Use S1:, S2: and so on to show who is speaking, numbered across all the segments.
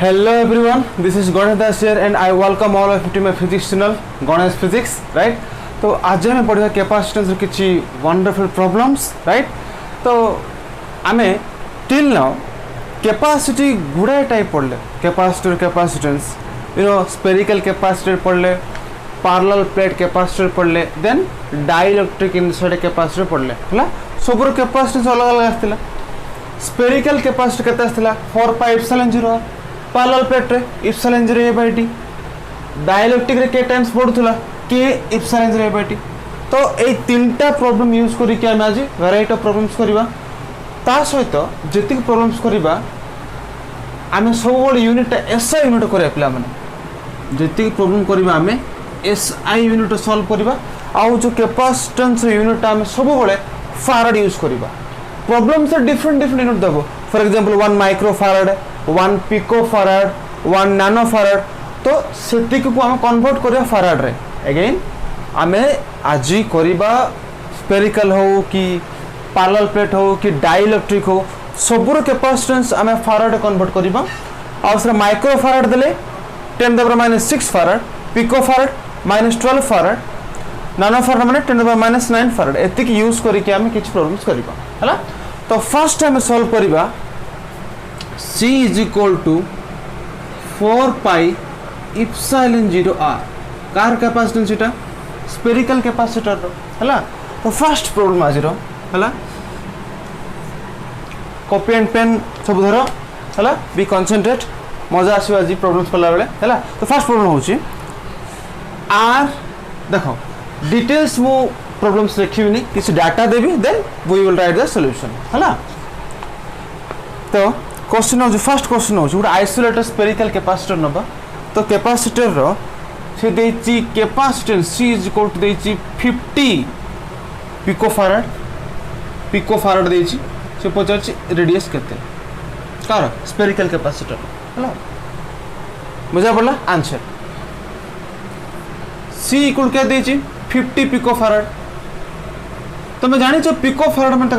S1: Hello everyone, this is Ganesh Das here and I welcome all of you to my physics channel, Ganesh Physics, right? तो आज हम पढ़ा capacitance रे किछि wonderful problems, right? तो आमे टिल नाउ कैपेसिटी गुडा टाइप पढ़ले, capacitor capacitance, spherical capacitor पढ़ले, पैरेलल प्लेट कैपेसिटर पढ़ले, देन डाइलेक्ट्रिक इनसाइड कैपेसिटर पढ़ले, हला सबरो कैपेसिटेंस अलग अलग आस्तिला। स्फेरिकल कैपेसिटर केते आस्तिला 4 पाई एप्सिलॉन 0, पैरेलल प्लेट रे एप्सिलॉन 0 a/t, डाइलेक्ट्रिक रे k टाइम्स पड़ुथला k एप्सिलॉन 0 a/t। तो ए तीनटा प्रॉब्लम यूज करी के हम आज वैरायटी ऑफ प्रॉब्लम्स करबा। ता सहित जति प्रॉब्लम्स करबा आमे सब बड यूनिट एसआई यूनिट करे पिला माने जति प्रॉब्लम करबा आमे एसआई यूनिट सॉल्व करबा। आ जो कैपेसिटेंस यूनिट आमे सब बडे फैराड यूज करबा। प्रॉब्लम से डिफरेंट यूनिट दबो। For example 1 micro farad, 1 pico farad, 1 nano farad. तो सेतिक को हम कन्वर्ट करिया फैराड रे। अगेन आमे आज करिबा स्फेरिकल हो कि पैरेलल प्लेट हो कि डाइलेक्ट्रिक हो सबरो कैपेसिटेंस आमे फैराड कन्वर्ट करिबा। और से माइक्रो फैराड देले 10⁻⁻6 farad, pico farad -12 farad, nano farad माने 10⁻⁹ फैराड। एतिक यूज करि के आमे किछ प्रॉब्लम्स करिबा, हला? तो फर्स्ट टाइम सॉल्व करिबा C = 4 pi epsilon 0 r। Car capacitance इटा स्फेरिकल कैपेसिटर रो, हला? तो फर्स्ट प्रॉब्लम आज रो, हला? कॉपी एंड पेन सब धरो, हला? बी कंसंट्रेट, मजा आसी आज प्रॉब्लम्स पला बेले, हला? तो फर्स्ट प्रॉब्लम होची r। देखो डिटेल्स मो प्रॉब्लम्स लिखिबिनी, किछ डाटा देबी, then we will write the solution, हला? तो क्वेश्चन हो, फर्स्ट क्वेश्चन हो गोटे आइसोलेटेड स्फेरिकल कैपेसिटर नबा। तो कैपेसिटर रो से देछि कैपेसिटेंस C = देछि 50 पिको फैराड देछि। से पचाछि रेडियस केते कार स्फेरिकल कैपेसिटर, हला? मजा पड़ला आंसर। C = क्या देछि 50 पिको फैराड। तुम जानि छ पिको फैराड माने तक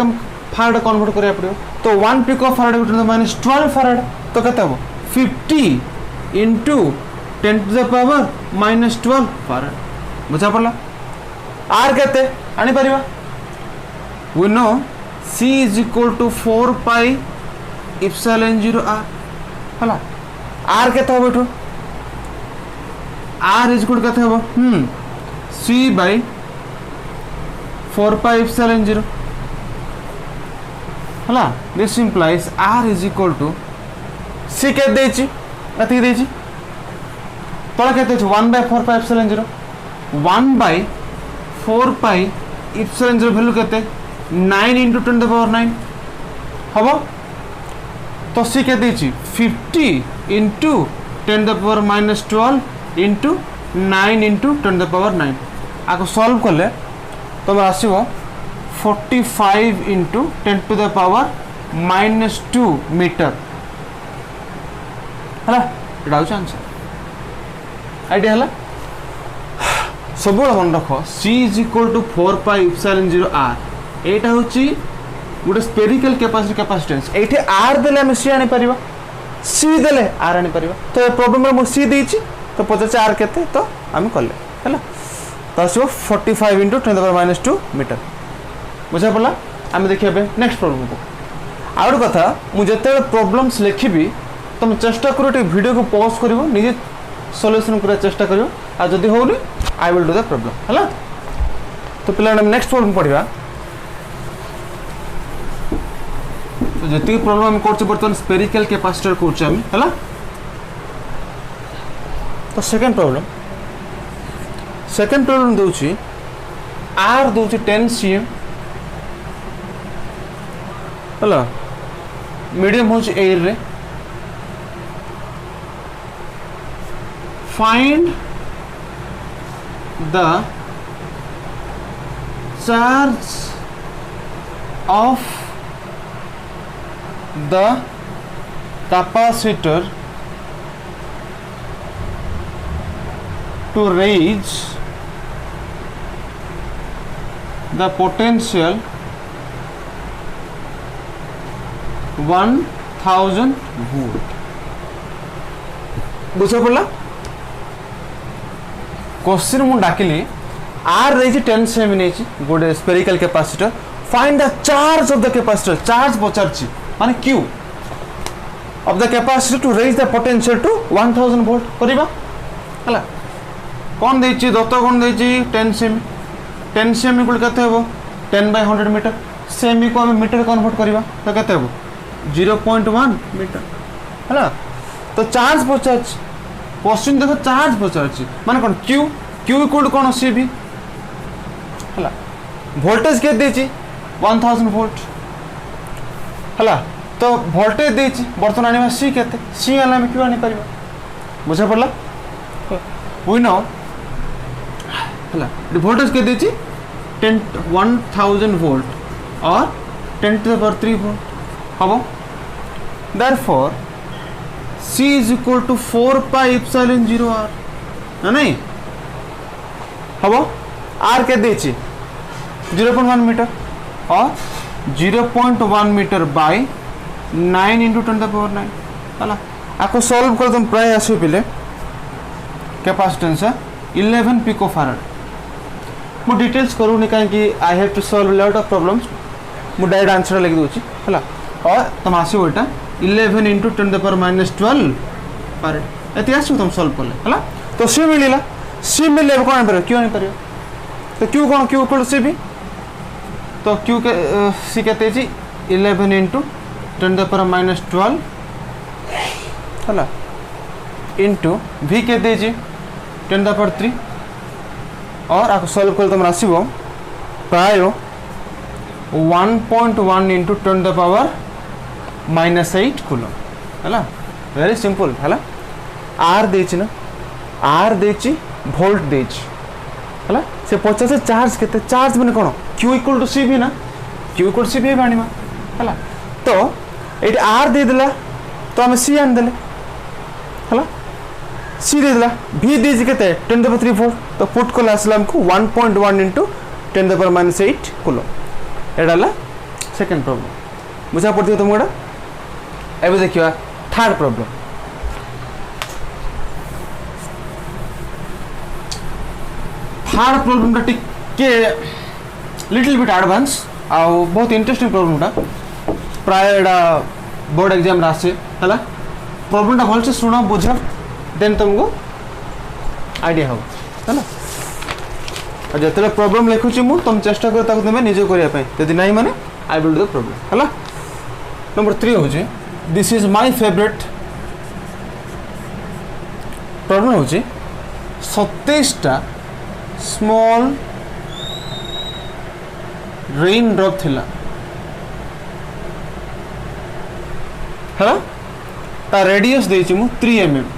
S1: फैराड कन्वर्ट करिया पड़ियो। तो 1 पिको फैराड = -12 फैराड। तो केते हो 50 * 10⁻⁻12 फैराड। बुझा पड़ला? r केते आनी परिबा? We know C = 4 pi epsilon 0 r, हला? r केते हो बेटो? r = केते हो? C / 4 पाई एप्सिलॉन 0, हला? दिस इंप्लाइज r = C के देछि अति देछि तोला केते 1/4 पाई एप्सिलॉन 0। 1/4 पाई एप्सिलॉन 0 वैल्यू केते 9 × 10⁻9 हबो। तो C के देछि 50 × 10⁻12 × 9 × 10⁻9। आको सॉल्व करले तो आसीबो 45 × 10⁻⁻2 मीटर, हला? एटा हो आंसर। आइडिया हला? सब मन रख C = 4 पाई एप्सिलॉन 0 r। एटा होची गोटे स्फेरिकल कैपेसिटेंस। एठी r देले हम C आनी परिबा, C देले r आनी परिबा। तो प्रॉब्लम रे मो C देछि, तो पचास r केते तो हम करले, हला? तो आसीबो 45 × 10⁻2 मीटर। बुझा पड़ला? आम देखिए नेक्स्ट प्रॉब्लम को। आ गोटे कथा मुझे जिते प्रॉब्लम्स लिखी तुम चेष्टा करो वीडियो को पॉज कर निजे सॉल्यूशन करने चेष्टा करो। आ जदि होनी आई विल डू द प्रॉब्लम, है? तो पिला नेक्स्ट प्रॉब्लम पढ़ा। तो जी प्रॉब्लम हम कर बर्तमान स्फेरिकल कैपेसिटर कर। तो सेकंड प्रॉब्लम दूची r दूची 10 cm, हला? मीडियम हो एयर रे। Find the charge of the capacitor to reach the potential 1000 volt। बुझ पड़ा क्वेश्चन मु डाकिली आर रही 10 सेमी नहीं गोटे spherical capacitor find the charge of the capacitor charge पचारछि माने Q of the capacitor to raise the potential to 1000 volt करबा हला कौन देछि दत्त कौन देछि 10 सेमी 10 सेमी को केते हेबो 10/100 मीटर सेमी को हम मीटर कन्वर्ट करबा तो केते हेबो 0.1 मीटर हला तो चार्ज पचारछि क्वेश्चन देखो चार्ज पचारछि माने कोन क्यू क्यू इक्वल कोन सी भी हला वोल्टेज के देछि 1000 वोल्ट हला तो वोल्टेज देछि बर्तन आनिबा सी केते सी आला में क्यू आनि परिबा बुझा पड़ला वी नो हला वोल्टेज के देछि 1000 वोल्ट और 10 to the power 3 वोल्ट हबो therefore C is equal to 4 pi epsilon 0 r ना नहीं हबो r के देछि 0.1 मीटर और 0.1 metre by 9 into 10 to the power 9 हला आको सॉल्व कर तुम प्राय आसो पिले कैपेसिटेंस 11 पिको फैराड मु डिटेल्स करू नि काहे कि I have to solve lot of problems मु डायरेक्ट आंसर लिख दोछि हला और तुम आसो एटा 11 into 10 to the power minus 12 farad एति आसो तुम सॉल्व करले हला तो सी मिलिला सी मिले कोन पर क्यों नहीं परियो तो क्यू कौन क्यू इक्वल सी भी तो क्यू के सी कहते जी 11 into 10 to the power minus 12 हला into v कहते जी 10 to the power 3 और आपको सॉल्व कर तुम राशि वो प्राय 1.1 into 10 to the power minus 8 coulomb हला वेरी सिंपल हला आर देछि ना आर देछि वोल्ट देछि हला से 50 से चार्ज केते चार्ज माने कोन q इक्वल टू c भी ना q इक्वल c भी बानीमा हला तो एटी r दे देला तो हम c आन देले हला c दे देला v देछि केते 10 to the power 3 वोल्ट तो पुट को लासला हमको 1.1 into 10 to the power minus 8 coulomb एडाला सेकंड प्रॉब्लम बुझा पड़थियो तुमगडा एबे देखियो थर्ड प्रॉब्लम थर्ड प्रॉब्लम टा टिके लिटिल बिट एडवांस आ बहुत इंटरेस्टिंग प्रॉब्लम टा प्राय एडा बोर्ड एग्जाम रासे हला प्रॉब्लम टा भलसे सुनो बुझ देन तुमको आईडिया हो हला आ जतले प्रॉब्लम लिखुची मु तुम चेष्टा कर ताको तमे निजे करिया पय यदि नाही माने I will do the problem हला नंबर 3 हो जे this is my favourite problem हो जे 27 टा स्मॉल रेन ड्रॉप थिला है ता रेडियस देछि मु 3 mm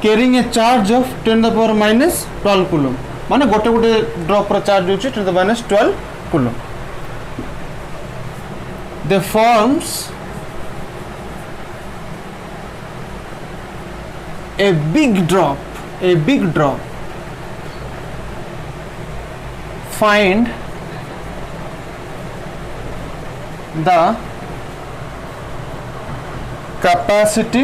S1: carrying a charge of 10 to the power minus 12 coulomb माने गोटे गोटे ड्रॉप रा चार्ज होछि 10 to the power minus 12 coulomb they forms a big drop find the capacity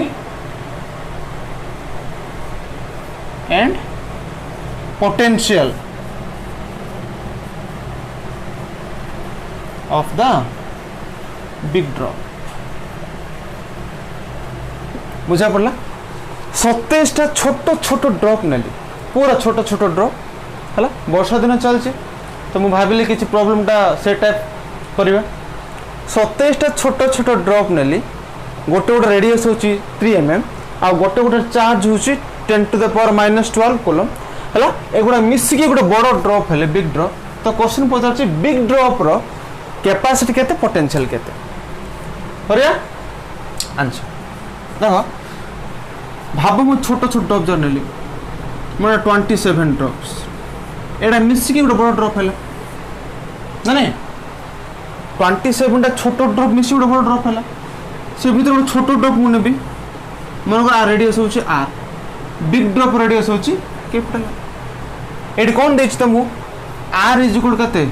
S1: and potential of the big drop बुझा पड़ला 27 टा छोट छोट ड्रॉप नेली पूरा छोट छोट ड्रॉप हला वर्षा दिन चलछि तो मु भाबिले किछि प्रॉब्लम टा से टाइप करबा 27 टा छोट छोट ड्रॉप नेली गोटे गोटे रेडियस होछि 3 mm आ गोटे गोटे चार्ज होछि 10 to the power minus 12 coulomb हला एगुडा मिसी के गोटे बड़ ड्रॉप हेले बिग ड्रॉप तो क्वेश्चन पचारछि बिग ड्रॉप रो कैपेसिटी केते पोटेंशियल केते करिया आंसर देखो भाव मु छोट छोट ड्रॉप जर नेली मोर 27 ड्रॉप्स एडा मिसी के गोटे बड़ ड्रॉप हेला ना नहीं 27 टा छोट ड्रॉप मिसी गोटे बड़ ड्रॉप हेला से भीतर गोटे छोट ड्रॉप मु नेबी मन को रेडियस होची r बिग ड्रॉप रेडियस होची कैपिटल एडी कोन देछ तमु r इज इक्वल कते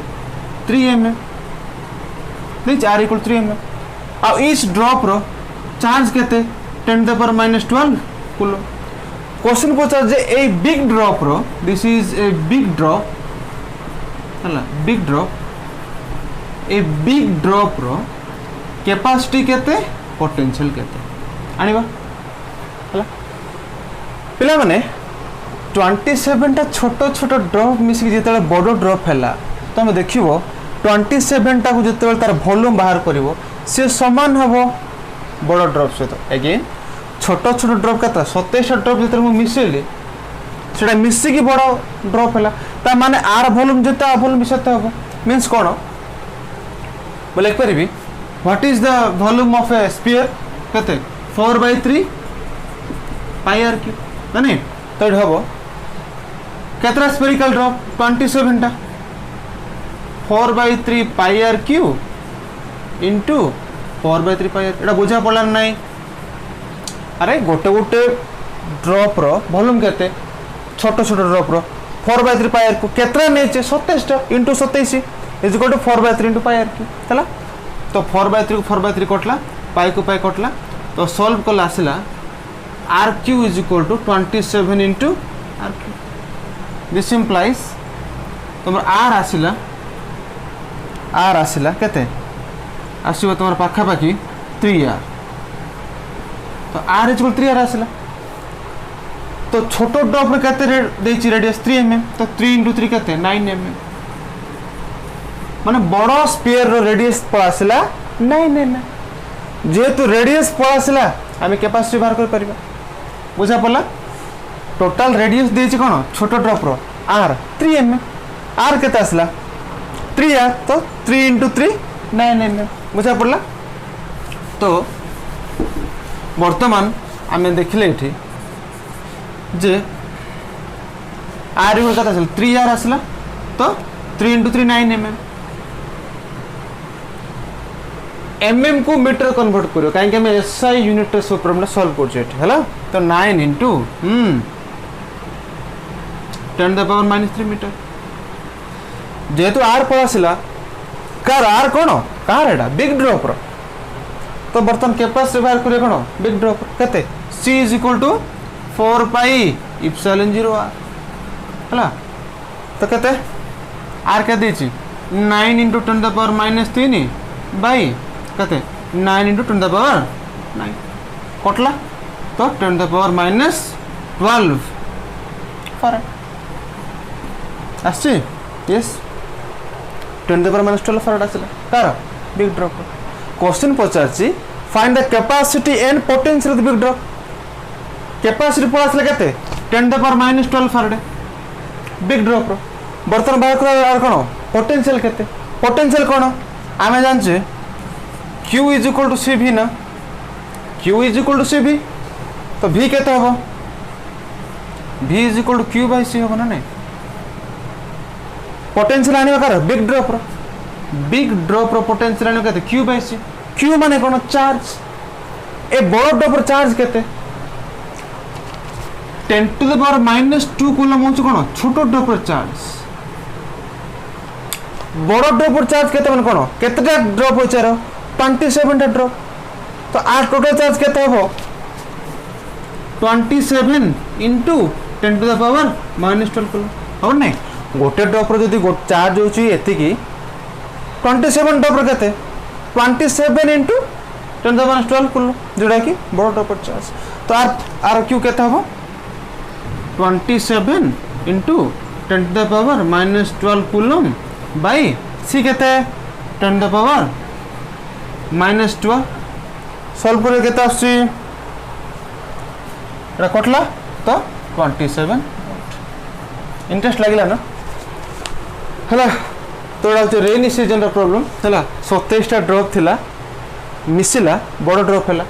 S1: 3 mm देछ r इक्वल 3 mm आ ईच ड्रॉप रो चार्ज केते 10 to the power -12 coulomb question पचार जे ए बिग ड्रॉप रो this is a big drop हला big drop a big drop रो कैपेसिटी केते पोटेंशियल केते आनिबा हला पिला माने 27 टा छोटो छोटो ड्रॉप मिसी जेते बड़ ड्रॉप हैला तो हम देखिबो 27 टा को जेते तार वॉल्यूम बाहर करिवो से समान हबो बड़ ड्रॉप सहित अगेन छोटो छोटो ड्रॉप कता 27 ड्रॉप जेते मु मिसेली सेटा मिसी की बड़ ड्रॉप हैला ता माने आर वॉल्यूम जेते आ वॉल्यूम मिसते हबो मींस कोन बोले एक परबी what is the volume of A sphere कते 4/3 पाई आर क्यूब नहीं तो हबो केतरा स्फेरिकल ड्रॉप 27 टा 4/3 pi R cube into 4/3 pi R एटा बुझा पड़ला नहीं अरे गोटे गोटे ड्रॉप रो वॉल्यूम केते छोटो छोटो ड्रॉप रो 4/3 पाई आर क्यूब केतरा नेचे 27 टा into 27 is equal to 4/3 into pi R cube चला तो 4/3 को 4/3 कटला पाई को पाई कटला तो सॉल्व कला आसला R Q is equal to 27 into R Q this implies तुम आर आसला केते आसो तुम पाखापाखि 3r तो r इज इक्वल 3r आसला तो छोटो ड्रॉप में केते रेडियस 3 mm तो 3 इंटू 3 केते 9 mm माने बड़ स्फीयर रो रेडियस पळासला 9 mm जेहेतु रेडियस पळासला आमे कैपेसिटी बाहर कर परिबा बुझा पड़ला टोटल रेडियस देछि कोन छोटो ड्रॉप रो r 3 mm r केते आसला 3r तो 3 इंटू 3 9 mm बुझा पड़ला तो वर्तमान आमे देखले एठी जे r इक्वल कता आसला 3r आसला तो 3 इंटू 3 9 mm एमएम को मीटर कन्वर्ट करो कहीं हमें एसआई यूनिट सब प्रॉब्लम सॉल्व कर तो 9 इंटू 10 द पावर -3 मीटर जेहेतु आर पळासिला कार आर कोन कार एडा बिग ड्रॉप रो तो बर्तन कैपेसिटी बाहर करे कोन बिग ड्रॉप केते c is equal to 4 pi epsilon 0 r हला तो केते r के देछि 9 इंटू 10 द पावर -3 बाई कते 9 इंटू 10 द पावर 9 कटला तो 10 द पावर -12 फराड आछि यस 10 द पावर -12 फराड आछला कार बिग ड्रॉप क्वेश्चन पचारछि find the capacity and potential of the big drop capacity पळ आछला केते 10 the power -12 farad big drop रो बर्तन बाहर कर आर कोन पोटेंशियल केते पोटेंशियल कोन आमे जानछे Q is equal to CV ना Q is equal to CV तो V केते हबो V is equal to Q by C हबो ना नहीं पोटेंशियल आने कर बिग ड्रॉप रो पोटेंशियल आने केते Q बाय C Q माने कोन चार्ज ए बड़ ड्रॉप रो चार्ज केते 10 टू द पावर -2 कूलम होछ कोन छोटो ड्रॉप रो चार्ज बड़ ड्रॉप रो चार्ज केते माने कोन केतेटा ड्रॉप होछ रो 27 टा ड्रॉप तो आर टोटल चार्ज केते हबो 27 into 10 to the power -12 coulomb हो नै गोटे ड्रॉप रो जदी चार्ज होची एति की 27 ड्रॉप रो केते 27 into 10 to the power -12 coulomb जोडा की बड़ ड्रॉप रो चार्ज तो आर क्यू केते हबो 27 into 10 to the power -12 coulomb by C केते 10 टू द पावर -12 सॉल्व करे केते आसी एटा कटला तो 27 इंटरेस्ट लागिला ना हला तो एटा रेनी सीजन रा प्रॉब्लम हला 27 टा ड्रॉप थिला मिसिला बड़ ड्रॉप हला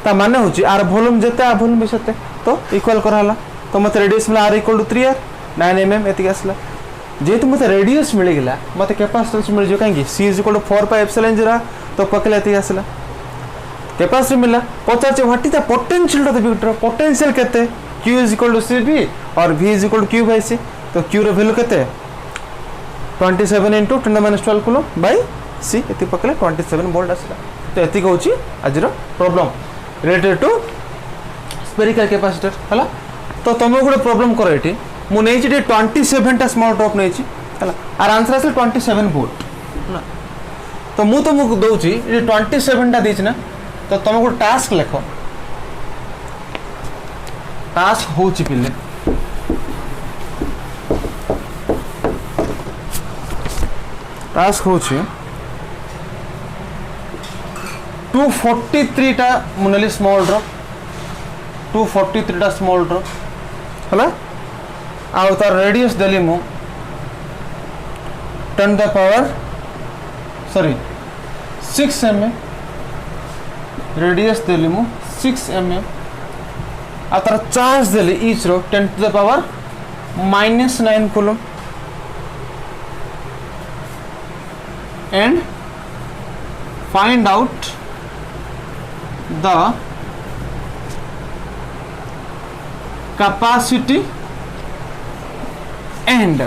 S1: ता माने होची आर वॉल्यूम जेते आ वॉल्यूम बिसते तो इक्वल कराला तो मते रेडियस मिला r equal to 3r 9 mm एति आसला जेतु मते रेडियस मिल गेला मते कैपेसिटेंस मिल जो कांगी c is equal to 4 pi epsilon 0 तो पकले एति आसला कैपेसिटी मिला पचाचे what is the potential of the big drop potential केते q is equal to cv और v is equal to q by c तो q रो वैल्यू केते 27 into 10 - 12 कूलम बाय c एति पकले 27 वोल्ट आसला तो एतिक होची आज problem related to spherical capacitor हला। तो तुम गोटे प्रॉब्लम कर ये मुझे 27 टा स्मॉल ड्रॉप नहीं आर आंसर आस 27 वोल्ट है। तो मु तुमको दूसरी 27 टा देना तो तुम गोटे टास्क लिख टास्क हो पिले टास्क हो 243 टा मुनेली स्मॉल ड्रॉप 243 टा स्मॉल ड्रॉप है आउ तार रेडियस देली मु 10 the power sorry 6 mm radius देली मु 6 mm आ तार चार्ज देली ईच रो 10 to the power -9 coulomb and find out the capacity and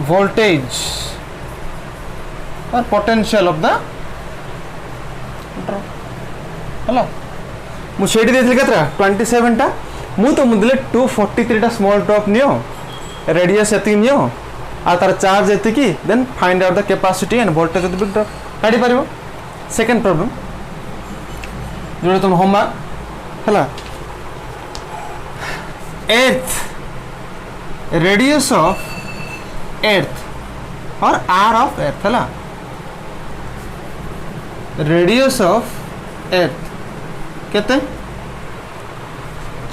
S1: voltage or potential of the drop hello मुझे देती केतरा 27 टा मु तो मुदले 243 टा स्मॉल ड्रॉप नियो रेडियस एति नियो आ तार चार्ज एति की then find out the capacity and voltage of the big drop काढी परिबो। सेकंड प्रॉब्लम जो तुम होमा हला एर्थ रेडियस ऑफ एर्थ और आर ऑफ एर्थ हला रेडियस ऑफ एर्थ केते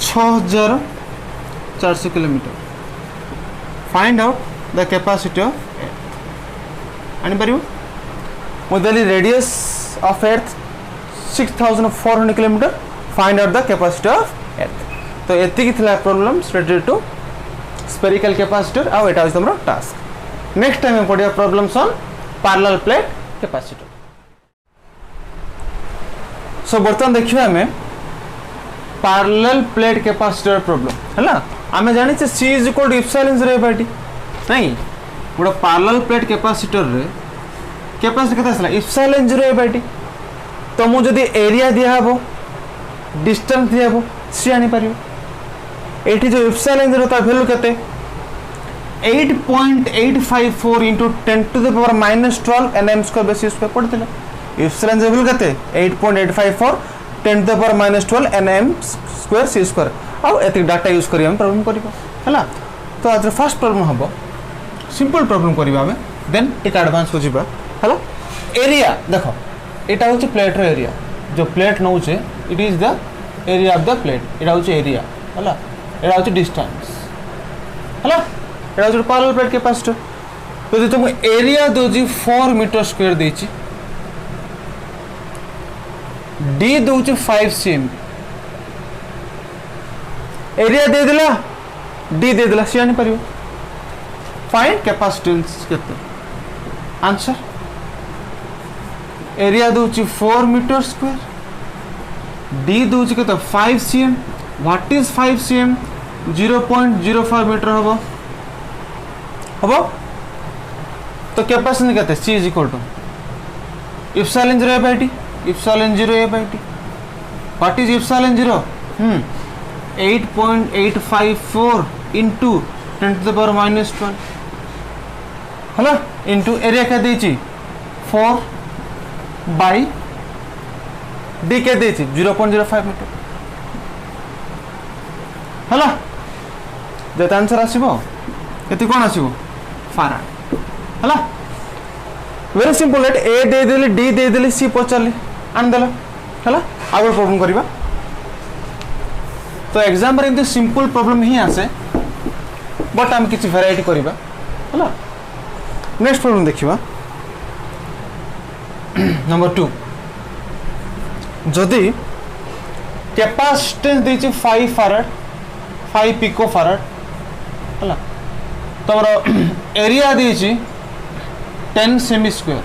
S1: 6400 kilometre find out the capacity of earth आनी परिबो मोदली radius of earth 6400 kilometre find out the capacity of earth. तो एति की थिला problems related to spherical capacitor आ एटा हमरो टास्क। नेक्स्ट टाइम में पढ़िया problems on parallel plate capacitor. So बर्तमान देखिए आम पैरेलल प्लेट कैपेसिटर प्रॉब्लम है ना आम जानी सी इज इक्वल टू इप्सिलॉन रहबाटी नहीं गोटे पैरेलल प्लेट कैपेसिटर रे कैपेसिटी केते आसला इप्सिलॉन रहबाटी। तो मु जदी एरिया दिया हबो डिस्टेंस दिया हबो सी आनी परियो एठी जो इप्सिलॉन रहता वैल्यू केते 8.854 into 10 to the power -12 nm square basis पे पड़तिला इप्सिलॉन वैल्यू केते 8.854 10 to the power -12 nm square c square आ एति डाटा यूज करी हम प्रॉब्लम करिबो हला। तो आज फर्स्ट प्रॉब्लम हबो सिंपल प्रॉब्लम करिबा हमें देन एक एडवांस हो जिबा हला। एरिया देखो एटा होचे प्लेट रो एरिया जो प्लेट नउचे it is the area of the plate एटा होचे एरिया हला एटा होचे डिस्टेंस हला एटा होचे पैरेलल प्लेट कैपेसिटर। तो जे तुम एरिया दोजी 4 मीटर स्क्वायर देची डी दोचे 5 cm एरिया दे दिला डी दे दिला सी आनी परियो फाइंड कैपेसिटेंस केते आंसर एरिया दोची 4 मीटर स्क्वायर डी दोची केते 5 cm what is 5 cm 0.05 metre हबो हबो। तो कैपेसिटी केते C is equal to epsilon 0 by T epsilon 0 a by t what is epsilon 0 8.854 into 10 to the power -12 हला into area क्या देची 4 by d क्या देची 0.05 metre हला जेत आंसर आसीबो एति कोन आसीबो फाराड हला वेरी सिंपल लेट ए दे देली डी दे देली सी पचाली आन देला हला आगो प्रॉब्लम करिबा। तो एग्जाम रे सिंपल प्रॉब्लम ही आसे बट हम किसी वैरायटी करिबा हला। नेक्स्ट प्रॉब्लम देखिबा नंबर 2 जदि कैपेसिटेंस देछि 5 फैराड 5 पिको फैराड हला तमरो एरिया देछि 10 सेमी स्क्वायर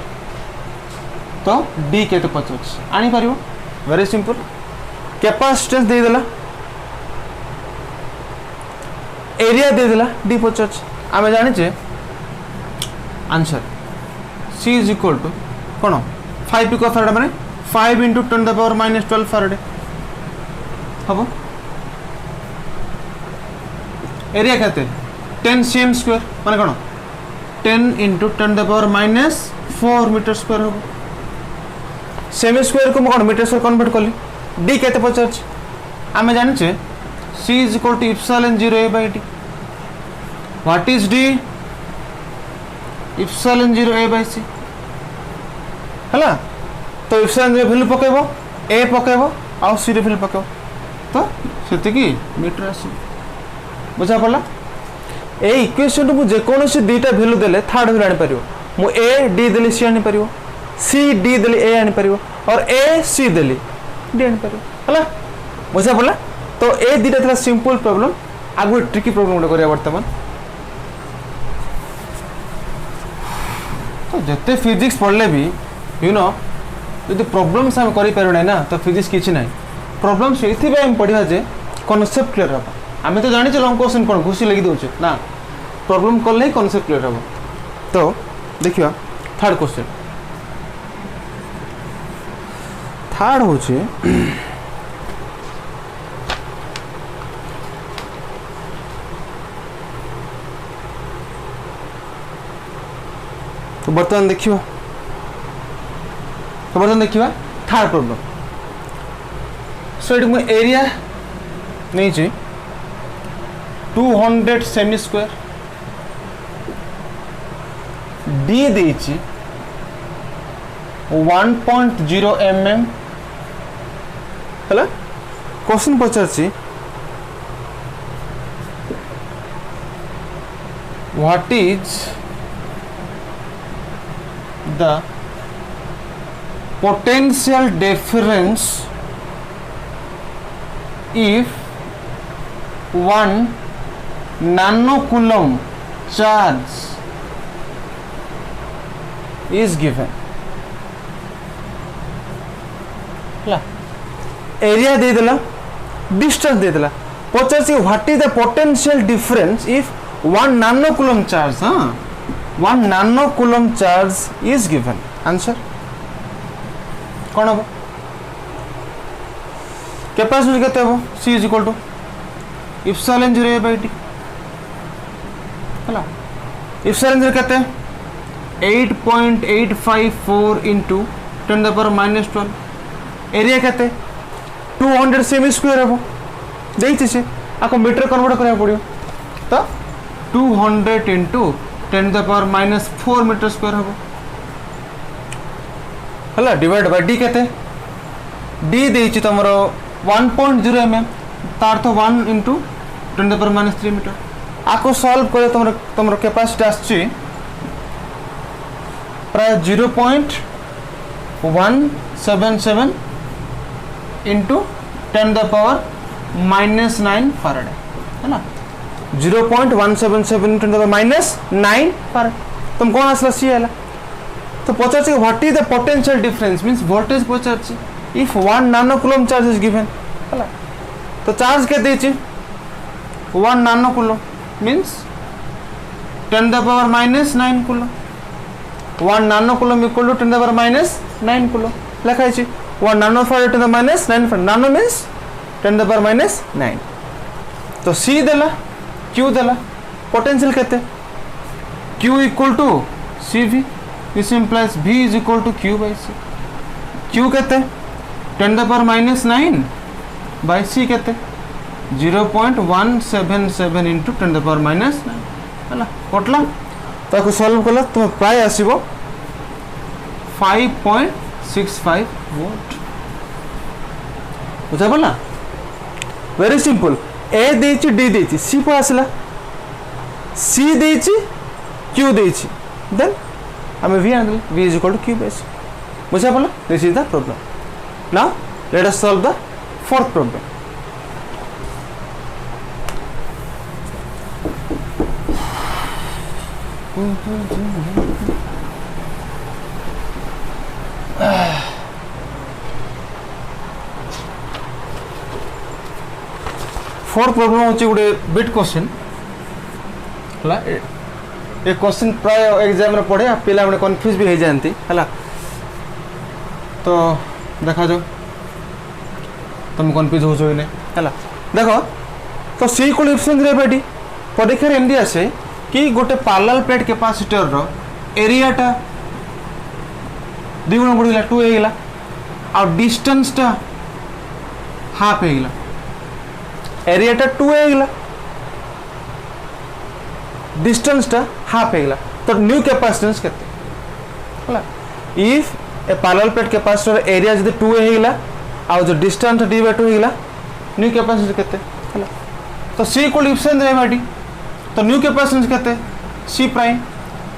S1: तो डी केते पचोच आनी पारिबो वेरी सिंपल कैपेसिटेंस दे देला एरिया दे देला डी पचार आम जाने answer C is equal to कौन 5 पिको फैराड माने 5 इंटू 10 द पावर -12 फैराड हम एरिया कहते 10 cm स्क्वायर माने कौन 10 into 10 the power -4 metre square हम सेमी स्क्वायर को कौन मीटर स्क्वायर कन्वर्ट कली डी कहते पचार आम जाने C is equal to epsilon 0 a by d. What is d? Epsilon 0 a by c. हला तो epsilon 0 वैल्यू पकेबो a पकेबो आ c रे वैल्यू पकेबो तो सेति की मीटर आसी बुझा पड़ला ए इक्वेशन मु जे कोनोसी दुईटा वैल्यू देले थर्ड वैल्यू आनी परियो मु a d देले c आनी परियो c d देले a आनी परियो और a c देले d आनी परियो हला बुझा पड़ला तो ए दुटा था सिंपल प्रॉब्लम आगु ट्रिकी प्रॉब्लम गोटे करिया वर्तमान तो जते फिजिक्स पढ़ले भी यू नो यदि प्रॉब्लम्स हम करि पारो ना तो फिजिक्स किछि नाही प्रॉब्लम सेथि बे हम पढ़िया जे कांसेप्ट क्लियर हबा हमें तो जानि छ लॉन्ग क्वेश्चन कोन घुसी लगी दोछ ना प्रॉब्लम करले ही कांसेप्ट क्लियर हबा तो देखियो थर्ड क्वेश्चन थर्ड होचे तो बर्तमान देखिए थर्ड प्रॉब्लम सो इट में एरिया नहीं जी 200 सेमी स्क्वायर डी देची 1.0 mm हला क्वेश्चन पचारछि what is the potential difference if 1 nanocoulomb charge is given area दे देला डिस्टेंस दे देला पचार से what is the potential difference if 1 nanocoulomb charge 1 nanocoulomb charge is given answer कौन हम कैपेसिटी केते हो C is equal to epsilon 0 a by d हला epsilon 0 केते 8.854 into 10 the power -12 एरिया केते 200 सेमी स्क्वायर हो देइछि से आको मीटर कन्वर्ट करया पड़ियो तो 200 into 10 the power -4 metre square हम हला डिवाइड बाय डी केते डी देछि तमरो 1.0 mm तार तो 1 into 10 the power -3 मीटर आको सॉल्व करे तमरो कैपेसिटी आछि प्राय 0.177 into 10 the power -9 फैराड है ना 0.177 into 10 the power -9 फैराड तुम कौन आसला सी आला तो पचार से what is the potential difference means voltage पचार से if 1 nanocoulomb charge is given हला तो चार्ज के देछि 1 nanocoulomb means 10 the power -9 coulomb 1 nanocoulomb equal to 10 the power -9 coulomb लिखा है 1 nanofarad to the -9 farad nano means 10 the power -9 तो C देला Q देला पोटेंशियल कहते Q equal to CV this implies V is equal to Q by C Q कहते 10 the power -9 by C कहते 0.177 into 10 the power -9 हला कटला ताको solve कला तुम प्राय आसीबो 5.65 वोल्ट बुझा बोला वेरी सिंपल ए देछि डी देछि सी को आसला सी देछि क्यू देछि देन हमें वी आंदल V is equal to Q by C बुझा बोला this is the problem now let us solve the fourth problem fourth problem होची गुडे बिट क्वेश्चन हला ये क्वेश्चन प्राय एग्जाम रे पढ़े पिला माने कंफ्यूज भी हो जाती है। तो देखा जाओ तुम कंफ्यूज हो है देख तो C equal epsilon zero by D परीक्षा एमती आसे कि गोटे पैरेलल प्लेट कैपेसिटर रो एरियाटा 2 गुण बढ़ीला 2 होगा आ डिस्टेंसटा हाफ होगा एरियाटा 2 होगा डिस्टेंसटा हाफ होगा तो न्यू कैपेसिटेंस केते if A parallel plate capacitor area जदि 2 होगा आ जो डिस्टेंस डी बाय 2 होगा न्यू कैपेसिटेंस केते तो C equal epsilon zero by D तो न्यू कैपेसिटेंस केते C prime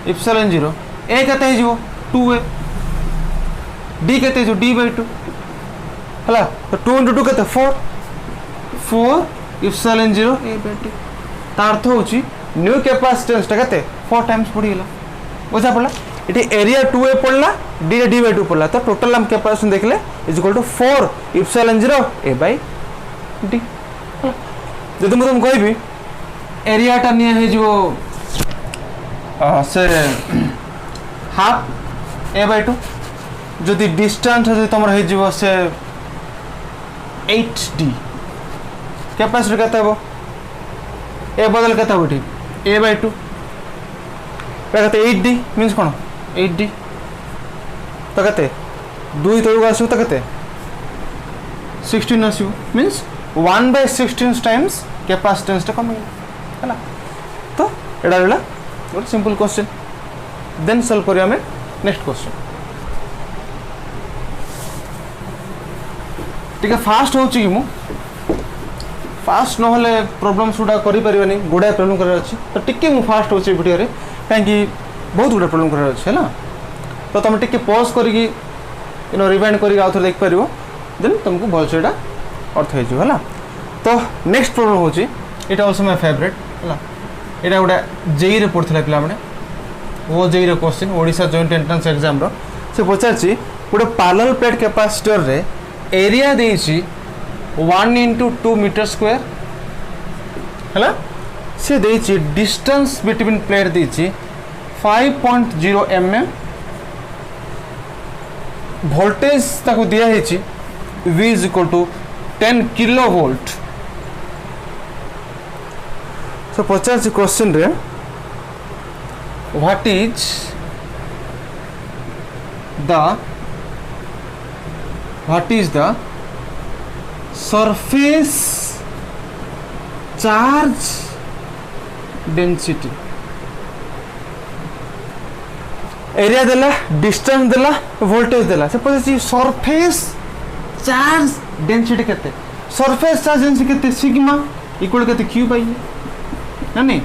S1: epsilon zero A केते हे जिवो 2a डी केते जो डी बाय 2 हला तो 2 * 2 केते 4 epsilon zero A by D तार अर्थ होची न्यू कैपेसिटेंस टा केते 4 टाइम्स पड़ीला बुझा पड़ला इटी एरिया 2a पड़ला डी बाय 2 पड़ला तो टोटल हम कैपेसिटेंस देखले is equal to 4 epsilon zero A by D जदि तुम कहबी एरिया टा निया है जो से हाफ ए बाय 2 जदि डिस्टेंस है तुम है जो से 8d कैपेसिटर केते हो ए बदल केते हो ए बाय 2 कहते 8d मीन्स कौन 8d तो कहते 2 तक आसो तो कहते 16 आसो मीन्स 1/16 टाइम्स कैपेसिटेंस टा कम है तो एडा रहा गोटे सिंपल क्वेश्चन देन सॉल्व करिया हमें नेक्स्ट क्वेश्चन ठीक है फास्ट हो कि मु फास्ट न होले प्रॉब्लम्स गुडा करि परिबनी गुडा प्रॉब्लम कर अछि तो टिके मु फास्ट हो वीडियो रे काहे बहुत गुडा प्रॉब्लम कर अछि है ना तो तुम टिके पॉज करिकी रिवाइंड करिक आउथर देख परिबो देन तुमको भल से एटा अर्थ हे जो है तो नेक्स्ट प्रॉब्लम होची एटा आल्सो माय फेवरेट है एटा गोटे जेई रे पढ़थिला पिला माने वो जेई रे question Odisha joint entrance exam रो से पचारछि गोटे पैरेलल प्लेट कैपेसिटर रे एरिया देछि 1 * 2 मीटर स्क्वायर है से देछि डिस्टेंस बिटवीन प्लेट देछि 5.0 mm वोल्टेज ताको दिया हेछि V = 10 किलोवोल्ट so पचास क्वेश्चन रे what is the surface charge density area देला डिस्टेंस देला वोल्टेज देला से पचास सरफेस चार्ज डेंसिटी केते सरफेस चार्ज डेंसिटी केते सिग्मा इक्वल केते क्यू बाय ना नहीं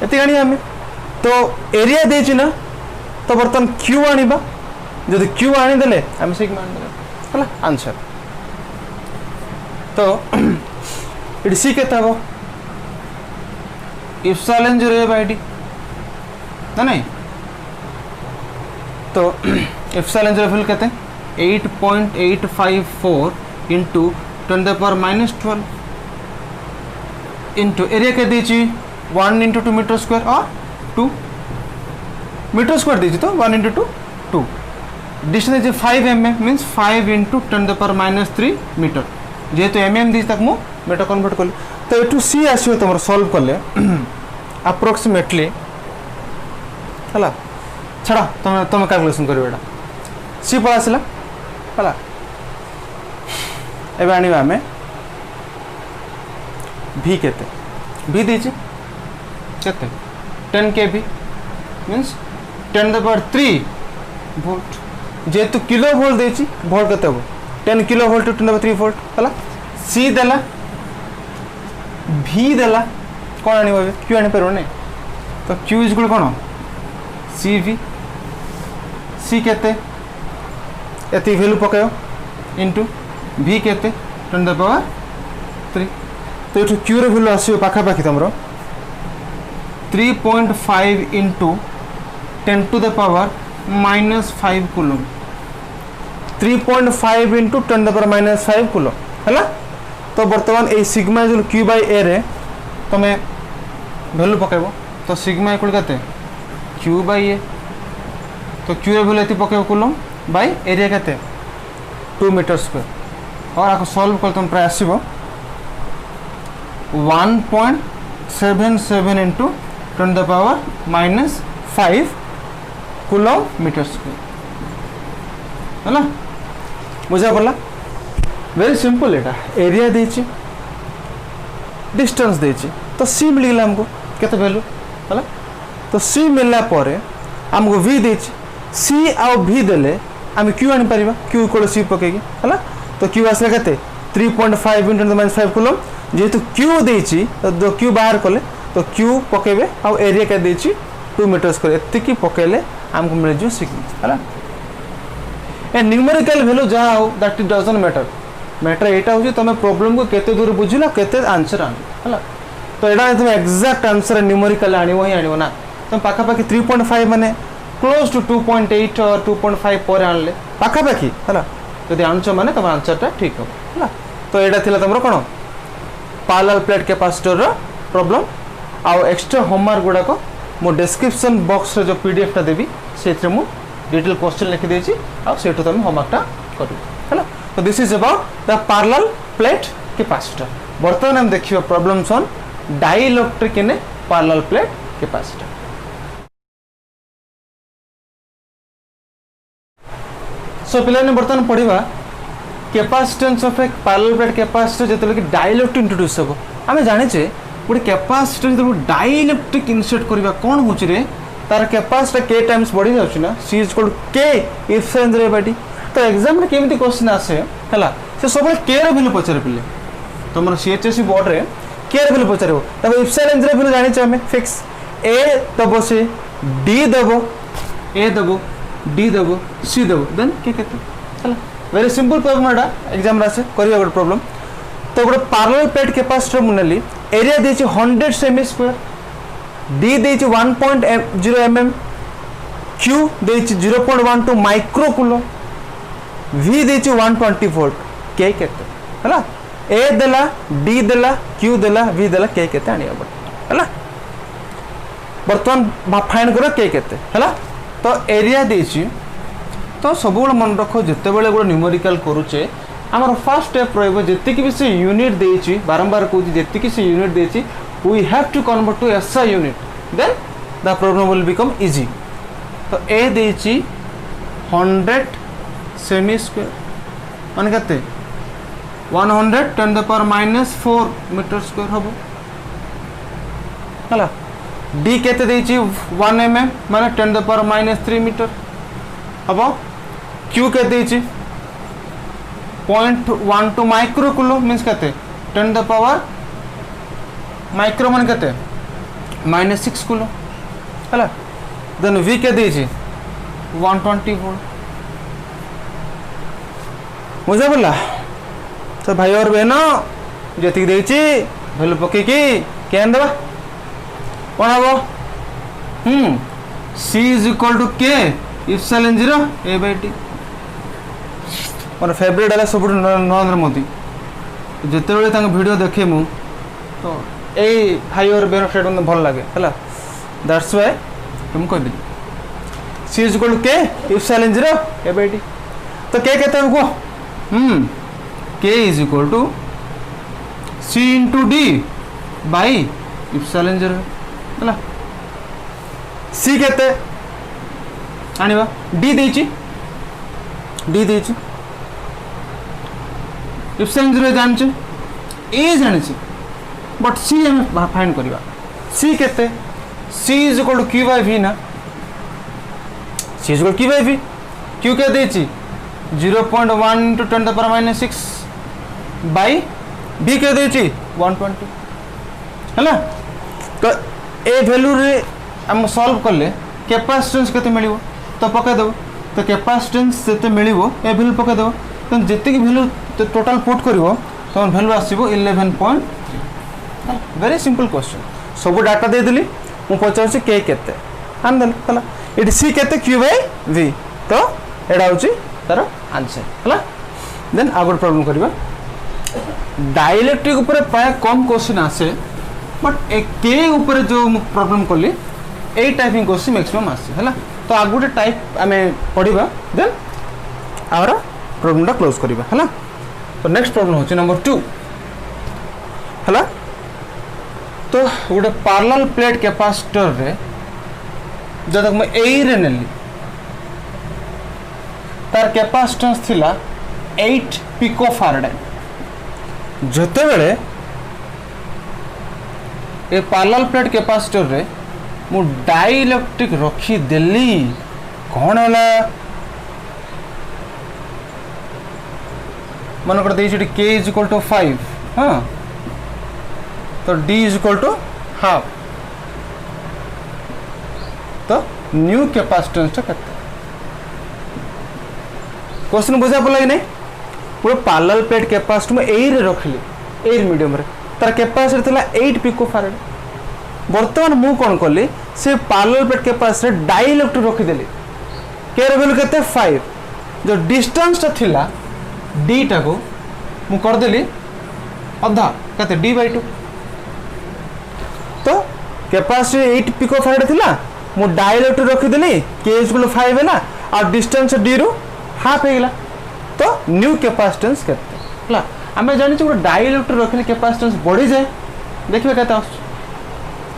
S1: एते गाणी हमें तो एरिया देछि ना तो बर्तन क्यू आनिबा जदि क्यू आनि देले हम सिग्मा आनि देले हला आंसर तो इट सी केते हबो इप्सिलॉन जीरो बाय डी ना नहीं तो इप्सिलॉन जीरो फिल केते 8.854 into 10 to the power -12 into area के दीची 1 * 2 मीटर स्क्वायर और 2 मीटर स्क्वायर दीची तो 1 * 2 2 distance is 5 mm means 5 * 10 to the power -3 metre जेहेतु mm दी तक मु मीटर कन्वर्ट कर तो एटू सी आसीयो तुम सॉल्व करले अप्रोक्सीमेटली हला छड़ा तुम कैलकुलेशन करियो एटा सी पळ आसला हला एबे आनिबा हमें V केते V दीची केते 10 kV means 10 to the power 3 volt जेतु किलो वोल्ट देची वोल्ट केते हो 10 kilo volt to 10 to the power 3 volt हला C देला V देला कोन आनिबा Q आनि परबो नै तो Q is cone CV C केते एती वैल्यू पकायो इनटू V केते 10 to the power 3 तो एठु Q रे वैल्यू आसीयो पाखा पाखी तमरो 3.5 into 10 to the power -5 coulomb 3.5 into 10 to the power -5 coulomb हैला तो वर्तमान ए सिग्मा जो Q by A रे तमे वैल्यू पकाइबो तो सिग्मा इक्वल केते क्यू बाई ए तो क्यू रे वैल्यू एति पकेब कूलम बाई एरिया केते 2 मीटर स्क्वायर और आपको सॉल्व कर तुम प्राय आसीबो 1.77 into 10 the power minus 5 coulomb metre square है ना बुझा पड़ा वेरी सिंपल एटा एरिया देछि डिस्टेंस देछि तो सी मिलला हमको केते वैल्यू है तो सी मिलला परे हमको v देछि सी आ v देले हम q आनि परिबा q इक्वल सी पकेगी है तो q आसला केते 3.5 into 10 minus 5 कूलम जेहेतु q देछि तो q बाहर कले तो q पकेबे आ एरिया के देछि 2 मीटर स्क्वायर एत्ते की पकेले हमको मिल जो सिग्मा है ए न्यूमेरिकल वैल्यू जा हो दैट डजंट मैटर एटा हो तमे प्रॉब्लम को केते दूर बुझिला केते आंसर आन है तो एटा तुम एग्जैक्ट आंसर न्यूमेरिकल आनिवो ही आनिवो ना तुम पाखा पाखी 3.5 माने क्लोज टू 2.8 और 2.5 पर आनले पाखा पाखी है जदि आनछो माने तुम आंसर टा ठीक हो है तो एटा थिला तमरो कोन पैरेलल प्लेट कैपेसिटर रो प्रॉब्लम आ एक्स्ट्रा होमवर्क गुडा को मो डिस्क्रिप्शन बॉक्स रे जो पीडीएफ टा देबी सेथरे मु डिटेल क्वेश्चन लिखि देछि आ सेठो तुम होमवर्क टा करू है तो this is about the parallel plate capacitor वर्तमान हम देखियो problems on dielectric in parallel plate capacitor so पिलाने वर्तमान पढ़िबा capacitance of a parallel plate capacitor जेतले कि डाइइलेक्ट्रिक इंट्रोड्यूस हो हमें जाने छे गोटे कैपेसिटर जब डाइइलेक्ट्रिक इंसर्ट करबा कोन होची रे तार कैपेसिटर k टाइम्स बढ़ी जाउची ना c = k इफिशिएंट रेबाटी तो एग्जाम में केमिति क्वेश्चन आसे हला से सब k रे वैल्यू पचारे पिले तमर सीएचएससी बोर्ड रे k रे वैल्यू पचारबो तब इफिशिएंट रे वैल्यू जानि छ हमें फिक्स a दबो से d दबो a दबो d दबो c दबो देन के केते हला वेरी सिंपल प्रॉब्लम एटा एग्जाम रा से करिया गोटे प्रॉब्लम तो गोटे पैरेलल प्लेट कैपेसिटर मुनेली एरिया देछि 100 सेमी स्क्वायर d देछि 1.0 mm q देछि 0.12 माइक्रो कूलम v देछि 120 वोल्ट k केते हला a देला d देला q देला v देला k केते आनिया बड हला वर्तमान फाइंड करो k केते हला तो एरिया देछि तो सब मन रखो जिते बेले गोटे न्यूमेरिकल करूचे आमर फर्स्ट स्टेप रहिबो जति कि भी से यूनिट देछि बारंबार कहूची जति कि से यूनिट देछि we have to convert to SI unit then the problem will become easy तो ए देछि 100 सेमी स्क्वायर माने कते 100 10 द पावर -4 मीटर स्क्वायर हबो हला डी केते देछि 1 mm माने 10 द पावर -3 मीटर हबो क्यू के देछि 0.12 माइक्रो कूलम मींस कते 10 द पावर माइक्रो मान कते -6 कूलम हला देन वी के देछि 120 वोल्ट मुझे बोला तो भाई और बहन जति देछि भलो पके की केन देबा कोन हबो c = k इप्सिलॉन 0 a/t मोर फेवरेट है सब नरेंद्र मोदी जिते बड़े वीडियो देखे मु तो यही हाई और बेनिफिट मतलब भल लगे है दैट्स व्हाई तुम कह दी c = k इप्सिलॉन 0 a/t तो k कहते हैं को k = c * d by epsilon 0 है c कहते आनिबा d देछि इप्सिलॉन 0 जानछ ए जानछ बट c हम फाइंड करबा c केते c = q/v ना c = q/v q के देछि 0.1 * 10 ^ -6 बाई v के देछि 120 हैला तो ए वैल्यू रे हम सॉल्व करले कैपेसिटेंस केते मिलिबो तो पके देबो तो कैपेसिटेंस सेते मिलिबो ए वैल्यू पके देबो तो जति की वैल्यू टोटल पुट करिवो तो वैल्यू आसीबो 11 पॉइंट वेरी सिंपल क्वेश्चन सब डाटा दे देली मु पचार से के केते आन देल हला इट सी केते q/v तो एडा होची तार आंसर हला देन आगर प्रॉब्लम करबा डाइलेक्ट्रिक ऊपर प्राय कम क्वेश्चन आसे बट ए के ऊपर जो प्रॉब्लम कली ए टाइपिंग क्वेश्चन मैक्सिमम आसी है तो आग गोटे टाइप आम पढ़ा देन आवर प्रॉब्लम क्लोज करवा है तो नेक्स्ट प्रॉब्लम होची नंबर 2 है तो गोटे पैरेलल प्लेट कैपेसिटर रे जब मैं ए रे नेली तार कैपेसिटेंस थिला 8 पिकोफारेड जते बेले ए पैरेलल प्लेट कैपेसिटर रे मु डाइइलेक्ट्रिक रखी देली कौन है मन कर देछि के इज इक्वल टू 5 हाँ तो d is equal to half तो न्यू कैपेसिटेंस टा केते क्वेश्चन बुझा पड़ला कि नहीं पूरा पैरेलल प्लेट कैपेसिटर में ए रे रखली ए मीडियम रे तार कैपेसिटी थिला 8 पिकोफारेड वर्तमान मु कोन करली से पैरेलल प्लेट कैपेसिटर डाइइलेक्ट्रिक रखी देली के रे वैल्यू केते 5 जो डिस्टेंस ता थिला d टा को मु कर देली अधा केते d/2 तो कैपेसिटी 8 पिकोफारेड थिला मु डाइइलेक्ट्रिक रखी देली k इक्वल 5 है ना और डिस्टेंस d रो हाफ हे गेला तो न्यू कैपेसिटेंस केते हला आमे जानि छ डाइइलेक्ट्रिक रखले कैपेसिटेंस बढ़ी जाए देखिबे केते आस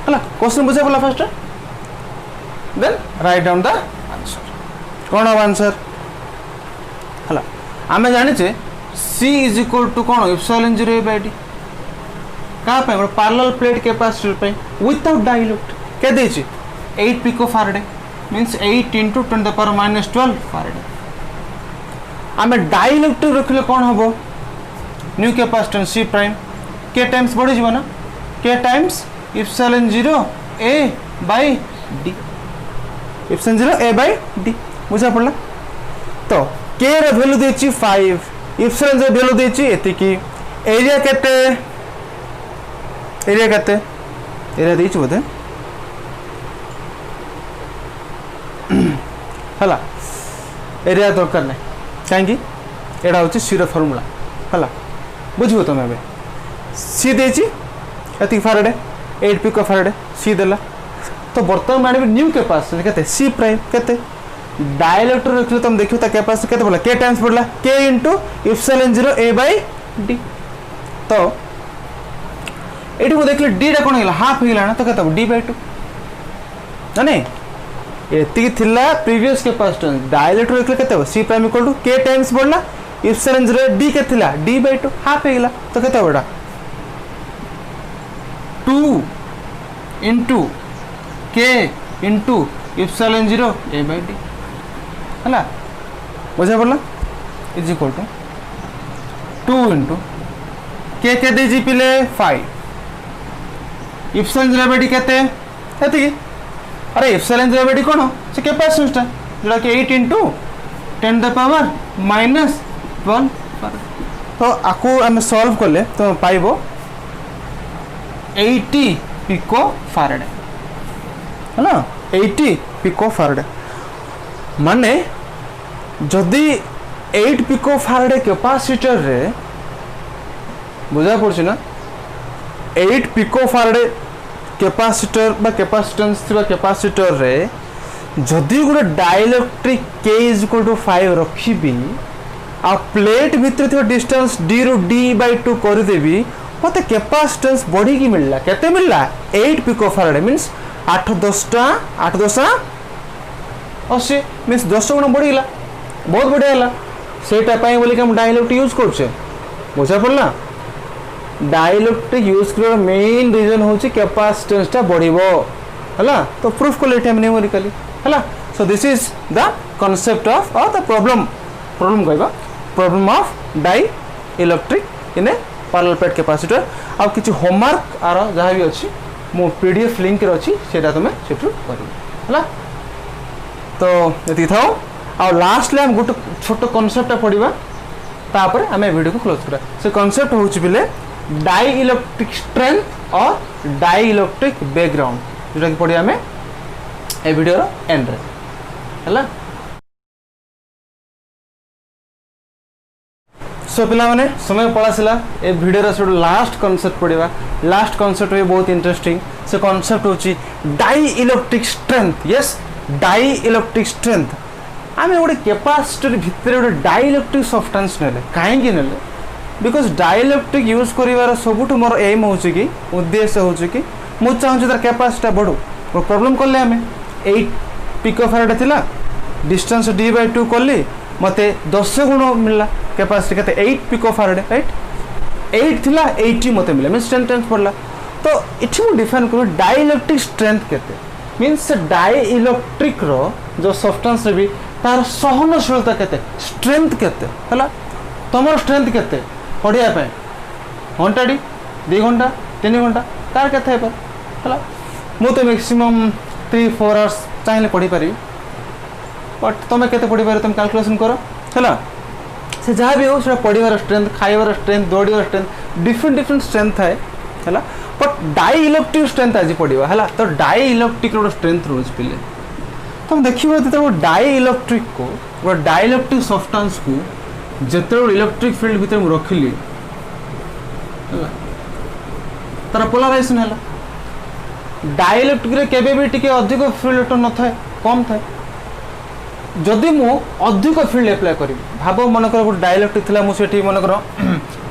S1: हला क्वेश्चन बुझे बोला first then write down the answer कोन अब आंसर हला आमे जानि छ c इज इक्वल टू कोन एप्सिलॉन 0/d का पे पैरेलल प्लेट कैपेसिटर पे विदाउट डाइइलेक्ट्रिक के दे छ 8 पिकोफारेड मींस 8 * 10⁻12 फारेड आमे डाइइलेक्ट्रिक रखले कौन हम न्यू कैपेसिटेंस सी प्राइम के टाइम्स बढ़ी जीव ना के times epsilon 0 a/d epsilon 0 a/d बुझा पड़ला तो के रे वैल्यू देछि 5 एप्सिलॉन 0 वैल्यू देछि एति की एरिया केते एरिया देछि बोधे हला एरिया दरकार नहीं कहीं एटा हूँ सी फर्मूला है बुझे तुम ए सी देती फारेड 8 पिकोफारेड सी देला तो बर्तमान माने न्यू कैपेसिटी केते सी प्राइम केते डाइइलेक्ट्रिक रखले तुम देखियो ता कैपेसिटी केते बोला के टाइम्स पड़ला के इनटू एप्सिलॉन 0 a/d तो एठी को देखले d रा कोन हेला हाफ हेला ना तो केते d/2 जाने एति थिला प्रीवियस कैपेसिटेंस डाइइलेक्ट्रिक रखले केते सी प्राइम इक्वल टू के टाइम्स पड़ला एप्सिलॉन 0 d के थिला d/2 हाफ हेला तो केते बडा 2 into k into epsilon 0 a/d हला बुझा पड़ला इज इक्वल टू 2 into के दे जी पिले 5 एप्सिलॉन 0/d केते हेति अरे एप्सिलॉन 0/d कोन से कैपेसिटेंस ता जोड़ा कि 8 into 10⁻⁻12 तो आको हम सॉल्व करले तो पाइबो 80 पिकोफारेड है ना 80 पिकोफारेड माने जदि 8 पिकोफारेड कैपेसिटर रे बुझा पड़छ ना 8 पिकोफारेड कैपेसिटर बा कैपेसिटेंस थिबा कैपेसिटर रे जदि गोटे डाइइलेक्ट्रिक k = 5 रखिबी आ प्लेट भितर थिबा डिस्टेंस d रो d/2 कर देबी मते कैपेसिटेंस बढ़ी की मिलला केते मिलला 8 पिकोफारेड मींस 8 10 80 मींस 10 गुण बढ़ीला बहुत बढ़िया हला सेटा पई बोली हम डाइइलेक्ट्रिक यूज करछे बुझा पड़ला डाइइलेक्ट्रिक यूज कर मेन रीजन होची कैपेसिटेंस ता बढ़िबो हला तो प्रूफ को लेटे हम न्यूमेरिकली हला so this is the concept of और द प्रॉब्लम कहबा problem of dielectric in a parallel plate capacitor आ किछि होमवर्क आरो जहा भी अछि मो पीडीएफ लिंक रे अछि सेटा तुमे सेटु करियो हला तो यति थाओ आ लास्ट ले हम गुट छोटो कांसेप्ट पढिबा तापर हमें वीडियो को क्लोज करा से कांसेप्ट होछि बिले डाइइलेक्ट्रिक स्ट्रेंथ और डाइइलेक्ट्रिक बैकग्राउंड जोटा कि पढिया हमें ए वीडियो रो एंड रे हला सो पिला माने समय पळासिला ए भिडियो सब लास्ट कॉन्सेप्ट पढ़ा लास्ट कॉन्सेप्ट भी बहुत इंटरेस्टिंग से कॉन्सेप्ट होची dielectric strength yes dielectric strength आम गोटे कैपेसिटर भितर गोटे डाई इलेक्ट्रिक सब्सटेंस नेले कहीं नेले बिकज डाई इलेक्ट्रिक यूज कर सबुठ मोर एम हो उद्देश्य हो मुझे चाहूँ तार कैपेसिटी बढ़ू प्रॉब्लम कले आम 8 पिकोफारेड थिला डिस्टेंस d/2 कली मते 10 गुण मिलला कैपेसिटी केते 8 पिकोफारेड राइट 8 थिला 80 मते मिला मींस 10 टाइम्स पड़ला तो इठी मु डिफाइन करू डाई इलेक्ट्रिक स्ट्रेंथ केते मींस डाई इलेक्ट्रिक रो जो सब्सटेंस भी तार सहनशीलता केते स्ट्रेंथ केते हला तमर स्ट्रेंथ केते पढ़िया पे घंटाटी 2 घंटा 3 घंटा तार केते है पर हला मु तो मैक्सिमम 3-4 आवर्स चाहिए पढ़ी पारि बट तुम केते पढ़ी पार तुम कैलकुलेशन करो है से जहाँ भी हो से पढ़ार स्ट्रेंथ खाइबार स्ट्रेंथ दौड़ार स्ट्रेंथ डिफरेंट स्ट्रेंथ थाए है बट डाई इलेक्ट्रिक स्ट्रेंथ आज पढ़ा है तो डाई इलेक्ट्रिक गोटे स्ट्रेंथ रोज पिले तुम देखिए जो डाई इलेक्ट्रिक को गोटे डाई इलेक्ट्रिक सब्सटेंस को जिते इलेक्ट्रिक फील्ड भीतर रखिली तार पोलाराइजेशन है डाई इलेक्ट्रिक केबे भी टिके अधिक फील्ड इलेक्ट्रॉन न थाए कम थाए जदि मु अधिक फील्ड एप्लाय करी भाव मनकर गोटे डाई इलेक्ट्रिक थिला मु सेठी मनकर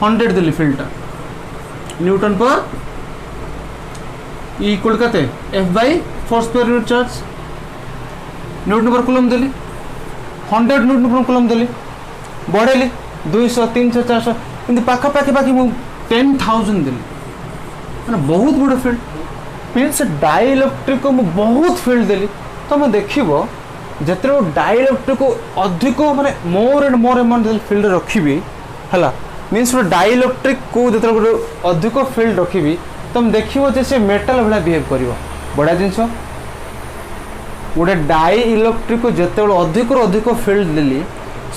S1: 100 देली फील्डटा न्यूटन पर इक्वल कते F/4 square unit charge Newton पर कूलम देली 100 न्यूटन पर कूलम देली बढ़ेली 200 300 400 किंतु पाखा पाखी मु 10,000 देली माने बहुत बड़ फील्ड मीन्स डाई इलेक्ट्रिक को मु बहुत फील्ड देली तो मैं देखिबो जिते डाई इलेक्ट्रिक को अधिक माने more and more amount field रखी है मीन्स डाई इलेक्ट्रिक को जो गोटे अधिक फील्ड रखी तुम देखिए से मेटाल भाया बिहेव कर बढ़िया जिनस गोटे डाई इलेक्ट्रिक को जिते अधिक अधिक फील्ड देली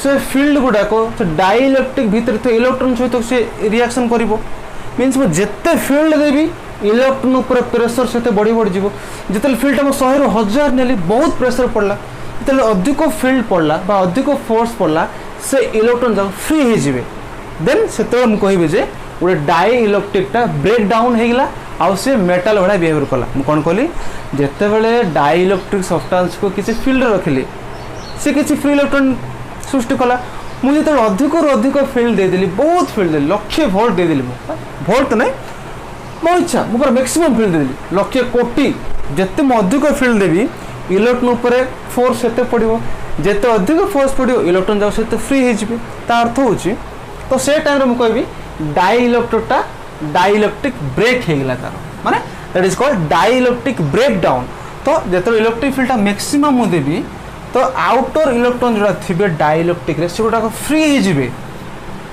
S1: से फील्ड गुड़ाक डाई इलेक्ट्रिक भीतर तो इलेक्ट्रॉन सहित से रिएक्शन कर मीन्स जिते फील्ड देवी इलेक्ट्रॉन उपर प्रेशर से बढ़ी बढ़ी जीव जिते फील्ड आम 100,000 नेली बहुत प्रेशर पड़ला जो अधिक फील्ड पड़ला बा अधिक फोर्स पड़ला से इलेक्ट्रॉन जाक फ्री हो जाए देन से कहि जे गोटे डाई इलेक्ट्रिकटा ब्रेक डाउन हो गला आउ से मेटाल भाया बिहेवियर कला कौन कहली जिते बड़े डाई इलेक्ट्रिक सब्सटेंस को किसी फील्ड रखिली से किसी फ्री इलेक्ट्रॉन सृष्टि कला मुझे जो अधिक अधिक फील्ड देदेली बहुत फील्ड देली लक्षे भोल्ट देदेली भोल्ट नहीं मो इच्छा मुझे मैक्सिमम फील्ड देदेली लक्षे कोटी जिते मुझे अधिक फील्ड देवी इलेक्ट्रॉन उपर फोर्स से पड़ो जिते अधिक फोर्स पड़ो इलेक्ट्रॉन जाओ से फ्री हो अर्थ हो तो से टाइम मुझे कहि डाई इलेक्ट्रिकटा डाई इलेक्ट्रिक ब्रेक हो गला तार माने that is called dielectric break down तो जिते इलेक्ट्रिक फील्डटा मैक्सिमम मुझे देवी तो आउटर इलेक्ट्रॉन जोड़ा थे डाई इलेक्ट्रिक से गुड़ाक फ्री हो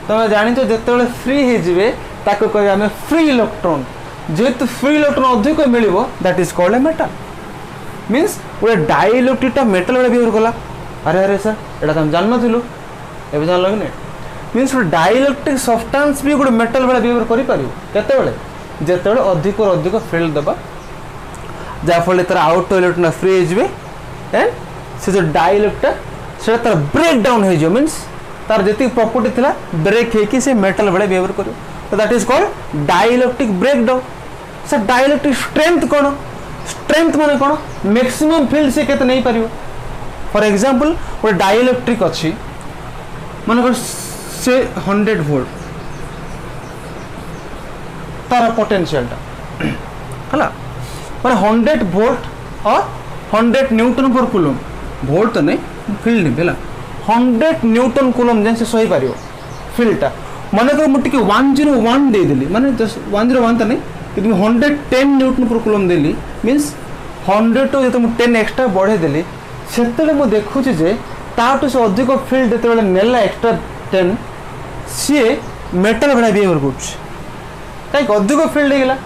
S1: तुम जान जो फ्री हो कह फ्री इलेक्ट्रॉन जेहेतु फ्री इलेक्ट्रॉन अधिक मिल that is called a metal means गोटे डाई इलेक्ट्रिकटा मेटाल भाया बिहेव कला अरे अरे सर यहाँ तुम जान नु ए जान लगे मीन्स डाई इलेक्ट्रिक सब्सटेंस भी गोटे मेटाल भाया बिहेव कर जिते अधिक अधिक फील्ड दबा जहाँफल तार आउटर इलेक्ट्रॉन फ्री हो एंड से जो डाई इलेक्ट्रिक से तार ब्रेक डाउन हो मीन्स तार जी प्रॉपर्टी थिला ब्रेक हो मेटाल भाया बिहेव कर तो that is called dielectric break down सर डाई इलेक्ट्रिक स्ट्रेंथ कौन स्ट्रेंथ माने कौन मैक्सिमम फील्ड से केते नहीं पारिबो फॉर एग्जांपल गोटे डाई इलेक्ट्रिक अच्छी माने से 100 वोल्ट तार पोटेंशियलटा हला माने 100 वोल्ट और 100 न्यूटन पर कूलम वोल्ट तो नहीं फील्ड नहीं है 100 न्यूटन कूलम जैसे सही पारिबो फील्डटा माने तो मुझे 101 दे देली माने जस्ट 101 तो नहीं कि 110 न्यूटन पर कूलम देली मीन्स 100 तो जो 10 एक्स्ट्रा बढ़े देली से मुझे देखुची जे ताटू से अधिक फील्ड जो नेला एक्स्ट्रा 10 सी मेटाल भाया बिहेवियर कर कहीं अधिक फील्ड होगा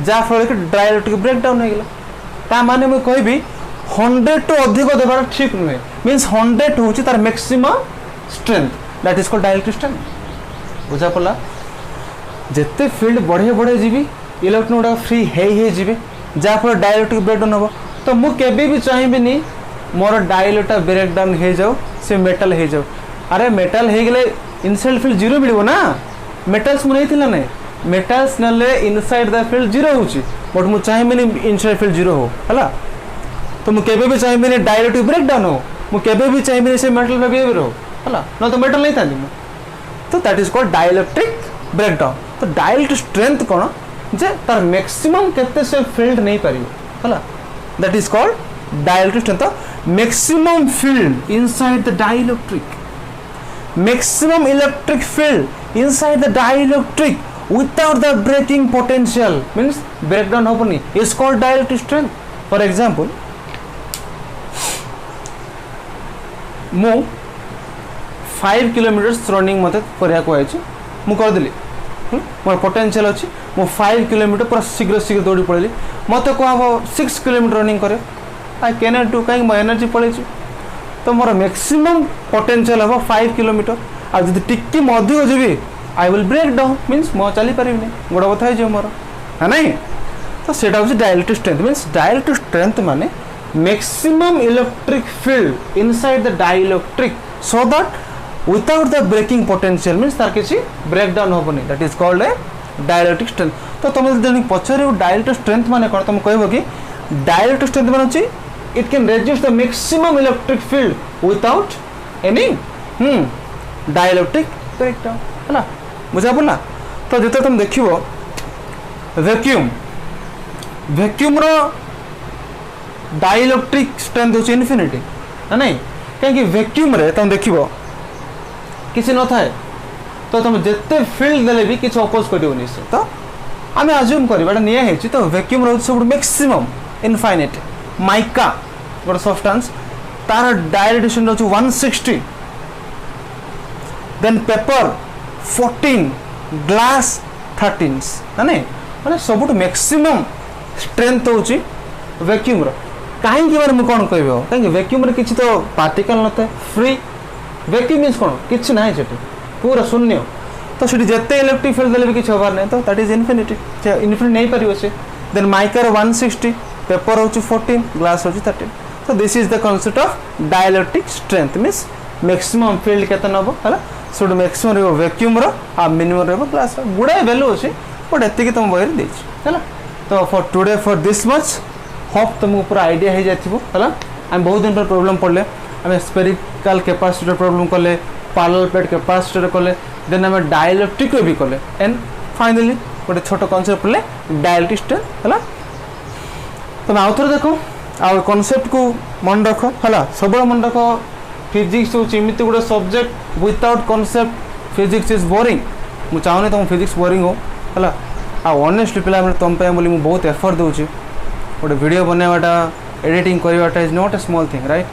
S1: जहाँफल कि डाई इलेक्ट्रिक ब्रेक डाउन होगा माने मुझे कहि 100 तो अधिक देवार ठीक नुहे मीन्स 100 हूँ तार maximum strength that is called dielectric strength बुझा पड़ा जिते फील्ड बढ़े बढ़े जीवी इलेक्ट्रॉन गुड़ा फ्री हो जहाँफल डाई इलेक्ट्रिक ब्रेक डाउन हम तो मुझे भी चाहिए मोर डाई इलेक्ट्रिक ब्रेक डाउन हो जाओ से मेटाल हो जाओ अरे मेटाल हो गले इनसाइड फील्ड जीरो मिल ना मेटाल्स मुझे ना मेटाल्स नले इनसाइड द फील्ड जीरो होची बट मु चाहिए इनसाइड फील्ड जीरो हो हला तो मु केबे भी चाहिए डाइलेक्ट्रिक ब्रेक डाउन हो मु केबे भी चाहिए से मेटल का बिहेवियर हो हला न तो मेटल नहीं था तो that is called dielectric break down तो डाइलेक्ट्रिक स्ट्रेंथ कौन जे तार मैक्सिमम केते से फील्ड नहीं पारियो हला that is called dielectric strength maximum field inside the dielectric maximum electric field inside the dielectric without the breaking potential means breakdown happening is called dielectric strength. For example, मु 5 kilometre running मत करिया को आइछि मु कर दिली more potential अछि मु 5 kilometre पूरा शीघ्र शीघ्र दौड़ी पड़ेली मत को अब 6 किलोमीटर रनिंग करे आई कैन नॉट डू काई मो एनर्जी पड़ेछि तो मोर मैक्सिमम पोटेंशियल हो 5 किलोमीटर आ जदि टिक्की मध्य हो जेबी I will break down means मो चली पारि गोड़ बथा हो मोर है नहीं तो सेटा हूँ dielectric strength means dielectric strength माने maximum electric field inside the dielectric so that without the breaking potential means तार किसी ब्रेक डाउन होबनी that is called a dielectric strength तो तुम जब पचारे डाइलेक्ट्रिक स्ट्रेंथ माने कौन तुम कहब कि डाइलेक्ट्रिक स्ट्रेंथ माने it can reduce the maximum electric field without any dielectric break down है ना बुझा पड़ा तो जिते तुम देखियो वैक्यूम वैक्यूम रो डाइलेक्ट्रिक स्ट्रेंथ होची इनफिनिटी है नहीं कहीं वैक्यूम रे तुम देखियो किसी न थाए तो तुम जिते फील्ड देले भी किसी अपोज करिवनी से तो आमे अज्यूम करबा निया हेची तो वैक्यूम रो सब मैक्सिमम इनफाइनाइट माइका गोटे सब्सटेंस तार डाइलेक्ट्रिक रो 160 देन पेपर 14 ग्लास 13 है माने सब मैक्सिमम स्ट्रेंथ होची वैक्यूम रो कहीं मारे मुझे कौन कह कहीं वैक्यूम रे किसी तो पार्टिकल न था फ्री वैक्यूम मीन्स कौन किसी ना पूरा शून्य तो सीटी जिते इलेक्ट्रिक फील्ड देले भी किसी हबार नहीं तो दैट इज इनफिनिटी इनफिनिटी नहीं पारिबो से देन माइकार 160 पेपर होची 14 ग्लास होची 13 तो this is the concept of dielectric strength means maximum field केते नबो हला सो मैक्सिमम रो वैक्यूम रो आ मिनिमम रो ग्लास गुडा वैल्यू अछि बट एति तुम बहिर देछ हला तो for today for this much hope तुमको पूरा आइडिया हो जाइथिबो हला हम बहुत दिन पर प्रॉब्लम पड़ले हमें स्पेरिकल कैपेसिटर प्रॉब्लम कले पैरेलल प्लेट कैपेसिटर कले देन हमें डाइलेक्ट्रिक भी कले एंड फाइनली गोटे छोट कांसेप्ट पड़ले डाइलेक्ट्रिक स्ट्रेंथ हला तुम आउथर देखो आ कांसेप्ट को मन रख हला सब मन रख फिजिक्स होची एमिति गोटे subject without concept physics is boring मु चाहूनी तुम फिजिक्स बोरिंग हो हला आ ऑनेस्टली पिला तुम पे बोली मु बहुत एफर्ट दूची गोटे वीडियो बनावाटा एडिटिंग करवाटा is not a small thing right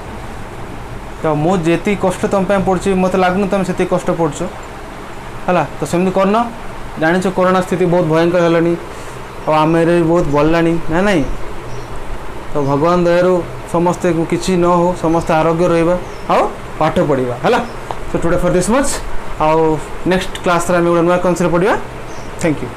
S1: तो मु जेती कष्ट तुम पे पड़ुची मत लागनु तुम सेती कष्ट पड़छ हला तो सेमती करना जानिछ कोरोना स्थिति बहुत भयंकर हलानी और आमेरे बहुत बढ़लानी ना नहीं तो भगवान दयारु समस्ते को किसी न हो समस्ते आरोग्य रहिबा आ पाठ पढ़िबा हला तो टुडे फॉर दिस मच आ नेक्स्ट क्लास रे हम नया कॉन्सेप्ट पढ़िबा थैंक यू।